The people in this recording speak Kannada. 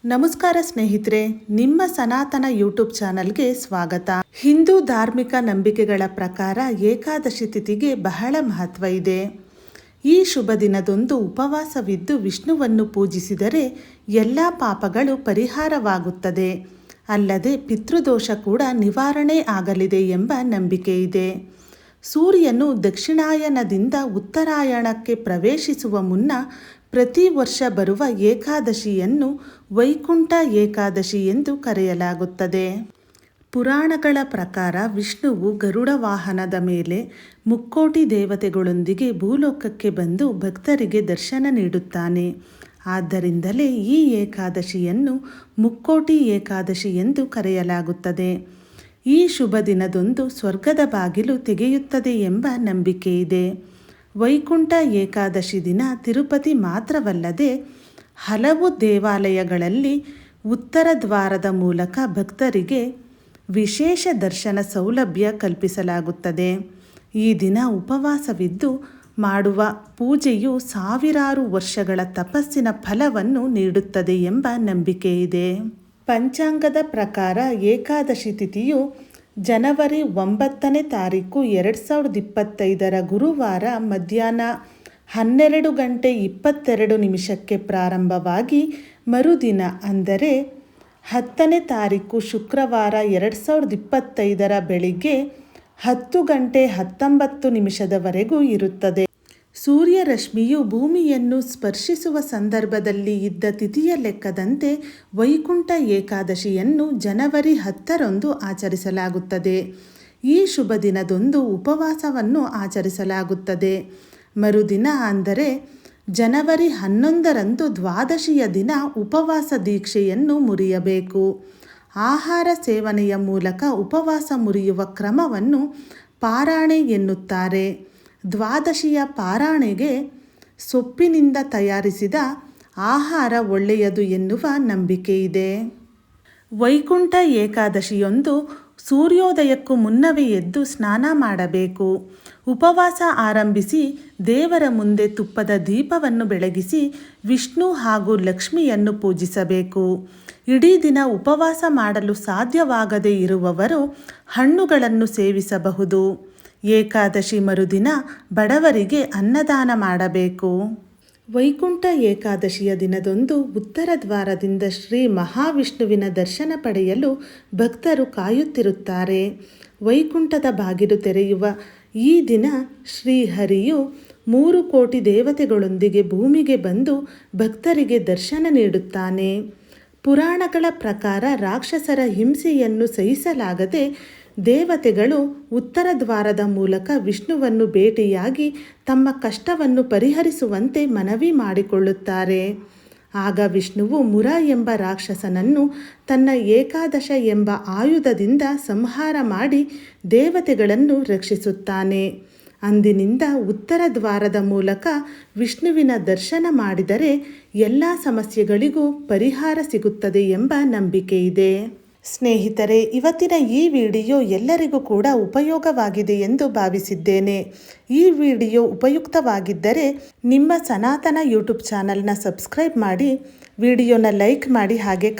ನಮಸ್ಕಾರ ಸ್ನೇಹಿತರೆ, ನಿಮ್ಮ ಸನಾತನ ಯೂಟ್ಯೂಬ್ ಚಾನಲ್ಗೆ ಸ್ವಾಗತ. ಹಿಂದೂ ಧಾರ್ಮಿಕ ನಂಬಿಕೆಗಳ ಪ್ರಕಾರ ಏಕಾದಶಿ ತಿಥಿಗೆ ಬಹಳ ಮಹತ್ವ ಇದೆ. ಈ ಶುಭ ದಿನದಂದು ಉಪವಾಸವಿದ್ದು ವಿಷ್ಣುವನ್ನು ಪೂಜಿಸಿದರೆ ಎಲ್ಲ ಪಾಪಗಳು ಪರಿಹಾರವಾಗುತ್ತದೆ. ಅಲ್ಲದೆ ಪಿತೃದೋಷ ಕೂಡ ನಿವಾರಣೆ ಆಗಲಿದೆ ಎಂಬ ನಂಬಿಕೆ ಇದೆ. ಸೂರ್ಯನು ದಕ್ಷಿಣಾಯನದಿಂದ ಉತ್ತರಾಯಣಕ್ಕೆ ಪ್ರವೇಶಿಸುವ ಮುನ್ನ ಪ್ರತಿ ವರ್ಷ ಬರುವ ಏಕಾದಶಿಯನ್ನು ವೈಕುಂಠ ಏಕಾದಶಿ ಎಂದು ಕರೆಯಲಾಗುತ್ತದೆ. ಪುರಾಣಗಳ ಪ್ರಕಾರ ವಿಷ್ಣುವು ಗರುಡ ವಾಹನದ ಮೇಲೆ ಮುಕ್ಕೋಟಿ ದೇವತೆಗಳೊಂದಿಗೆ ಭೂಲೋಕಕ್ಕೆ ಬಂದು ಭಕ್ತರಿಗೆ ದರ್ಶನ ನೀಡುತ್ತಾನೆ. ಆದ್ದರಿಂದಲೇ ಈ ಏಕಾದಶಿಯನ್ನು ಮುಕ್ಕೋಟಿ ಏಕಾದಶಿ ಎಂದು ಕರೆಯಲಾಗುತ್ತದೆ. ಈ ಶುಭ ದಿನದಂದು ಸ್ವರ್ಗದ ಬಾಗಿಲು ತೆಗೆಯುತ್ತದೆ ಎಂಬ ನಂಬಿಕೆ ಇದೆ. ವೈಕುಂಠ ಏಕಾದಶಿ ದಿನ ತಿರುಪತಿ ಮಾತ್ರವಲ್ಲದೆ ಹಲವು ದೇವಾಲಯಗಳಲ್ಲಿ ಉತ್ತರ ದ್ವಾರದ ಮೂಲಕ ಭಕ್ತರಿಗೆ ವಿಶೇಷ ದರ್ಶನ ಸೌಲಭ್ಯ ಕಲ್ಪಿಸಲಾಗುತ್ತದೆ. ಈ ದಿನ ಉಪವಾಸವಿದ್ದು ಮಾಡುವ ಪೂಜೆಯು ಸಾವಿರಾರು ವರ್ಷಗಳ ತಪಸ್ಸಿನ ಫಲವನ್ನು ನೀಡುತ್ತದೆ ಎಂಬ ನಂಬಿಕೆ ಇದೆ. ಪಂಚಾಂಗದ ಪ್ರಕಾರ ಏಕಾದಶಿ ತಿಥಿಯು ಜನವರಿ 9ನೇ ತಾರೀಕು 2025 ಗುರುವಾರ ಮಧ್ಯಾಹ್ನ 12:22 ಪ್ರಾರಂಭವಾಗಿ ಮರುದಿನ ಅಂದರೆ 10ನೇ ತಾರೀಕು ಶುಕ್ರವಾರ 2025 ಬೆಳಿಗ್ಗೆ 10:19 ಇರುತ್ತದೆ. ಸೂರ್ಯರಶ್ಮಿಯು ಭೂಮಿಯನ್ನು ಸ್ಪರ್ಶಿಸುವ ಸಂದರ್ಭದಲ್ಲಿ ಇದ್ದ ತಿಥಿಯ ಲೆಕ್ಕದಂತೆ ವೈಕುಂಠ ಏಕಾದಶಿಯನ್ನು ಜನವರಿ 10ರಂದು ಆಚರಿಸಲಾಗುತ್ತದೆ. ಈ ಶುಭ ದಿನದಂದು ಉಪವಾಸವನ್ನು ಆಚರಿಸಲಾಗುತ್ತದೆ. ಮರುದಿನ ಅಂದರೆ ಜನವರಿ 11ರಂದು ದ್ವಾದಶಿಯ ದಿನ ಉಪವಾಸ ದೀಕ್ಷೆಯನ್ನು ಮುರಿಯಬೇಕು. ಆಹಾರ ಸೇವನೆಯ ಮೂಲಕ ಉಪವಾಸ ಮುರಿಯುವ ಕ್ರಮವನ್ನು ಪಾರಾಣೆ ಎನ್ನುತ್ತಾರೆ. ದ್ವಾದಶಿಯ ಪಾರಾಣೆಗೆ ಸೊಪ್ಪಿನಿಂದ ತಯಾರಿಸಿದ ಆಹಾರ ಒಳ್ಳೆಯದು ಎನ್ನುವ ನಂಬಿಕೆ ಇದೆ. ವೈಕುಂಠ ಏಕಾದಶಿಯೊಂದು ಸೂರ್ಯೋದಯಕ್ಕೂ ಮುನ್ನವೇ ಎದ್ದು ಸ್ನಾನ ಮಾಡಬೇಕು. ಉಪವಾಸ ಆರಂಭಿಸಿ ದೇವರ ಮುಂದೆ ತುಪ್ಪದ ದೀಪವನ್ನು ಬೆಳಗಿಸಿ ವಿಷ್ಣು ಹಾಗೂ ಲಕ್ಷ್ಮಿಯನ್ನು ಪೂಜಿಸಬೇಕು. ಇಡೀ ದಿನ ಉಪವಾಸ ಮಾಡಲು ಸಾಧ್ಯವಾಗದೇ ಇರುವವರು ಹಣ್ಣುಗಳನ್ನು ಸೇವಿಸಬಹುದು. ಏಕಾದಶಿ ಮರುದಿನ ಬಡವರಿಗೆ ಅನ್ನದಾನ ಮಾಡಬೇಕು. ವೈಕುಂಠ ಏಕಾದಶಿಯ ದಿನದಂದು ಉತ್ತರ ದ್ವಾರದಿಂದ ಶ್ರೀ ಮಹಾವಿಷ್ಣುವಿನ ದರ್ಶನ ಪಡೆಯಲು ಭಕ್ತರು ಕಾಯುತ್ತಿರುತ್ತಾರೆ. ವೈಕುಂಠದ ಬಾಗಿಲು ತೆರೆಯುವ ಈ ದಿನ ಶ್ರೀಹರಿಯು 3 ಕೋಟಿ ದೇವತೆಗಳೊಂದಿಗೆ ಭೂಮಿಗೆ ಬಂದು ಭಕ್ತರಿಗೆ ದರ್ಶನ ನೀಡುತ್ತಾನೆ. ಪುರಾಣಗಳ ಪ್ರಕಾರ ರಾಕ್ಷಸರ ಹಿಂಸೆಯನ್ನು ಸಹಿಸಲಾಗದೆ ದೇವತೆಗಳು ಉತ್ತರ ದ್ವಾರದ ಮೂಲಕ ವಿಷ್ಣುವನ್ನು ಭೇಟಿಯಾಗಿ ತಮ್ಮ ಕಷ್ಟವನ್ನು ಪರಿಹರಿಸುವಂತೆ ಮನವಿ ಮಾಡಿಕೊಳ್ಳುತ್ತಾರೆ. ಆಗ ವಿಷ್ಣುವು ಮುರ ಎಂಬ ರಾಕ್ಷಸನನ್ನು ತನ್ನ ಏಕಾದಶ ಎಂಬ ಆಯುಧದಿಂದ ಸಂಹಾರ ಮಾಡಿ ದೇವತೆಗಳನ್ನು ರಕ್ಷಿಸುತ್ತಾನೆ. ಅಂದಿನಿಂದ ಉತ್ತರ ದ್ವಾರದ ಮೂಲಕ ವಿಷ್ಣುವಿನ ದರ್ಶನ ಮಾಡಿದರೆ ಎಲ್ಲ ಸಮಸ್ಯೆಗಳಿಗೂ ಪರಿಹಾರ ಸಿಗುತ್ತದೆ ಎಂಬ ನಂಬಿಕೆ ಇದೆ. ಸ್ನೇಹಿತರೆ, ಇವತ್ತಿನ ಈ ವಿಡಿಯೋ ಎಲ್ಲರಿಗೂ ಕೂಡ ಉಪಯೋಗವಾಗಿದೆ ಎಂದು ಭಾವಿಸಿದ್ದೇನೆ. ಈ ವಿಡಿಯೋ ಉಪಯುಕ್ತವಾಗಿದ್ದರೆ ನಿಮ್ಮ ಸನಾತನ ಯೂಟ್ಯೂಬ್ ಚಾನಲ್ನ ಸಬ್ಸ್ಕ್ರೈಬ್ ಮಾಡಿ, ವಿಡಿಯೋನ ಲೈಕ್ ಮಾಡಿ, ಹಾಗೆ